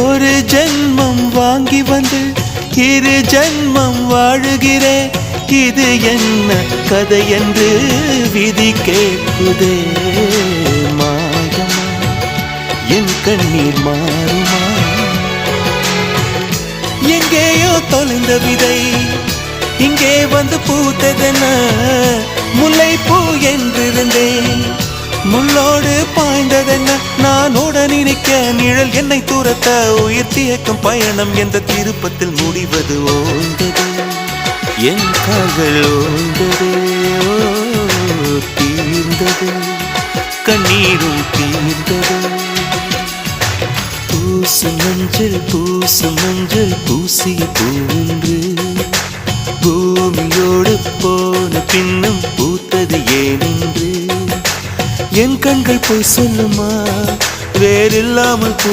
ஒரு ஜென்மம் வாங்கி வந்து இரு ஜென்மம் வாழுகிறேன். இது என்ன கதை என்று விதி கேட்குதே. மாயமா என் கண்ணீர் மாறுமா? எங்கேயோ தொலைந்த விதை இங்கே வந்து பூத்ததென முல்லை பூ என்றிருந்தேன். முள்ளோடு பாய்ந்ததென்ன நான் உடன் நினைக்க நிழல் என்னை தூரத்த உயிர் தியக்கும் பயணம் என்ற திருப்பத்தில் முடிவது ஓய்ந்தது. என் கால்கள் ஓய்ந்தது, தீர்ந்தது, கண்ணீரும் தீர்ந்தது. பூசு மஞ்சள் பூசிய பூன்று பூமியோடு போன பின்னும் பூத்தது ஏனென்று என் கண்கள் போய் சொல்லுமா? வேறில்லாமல்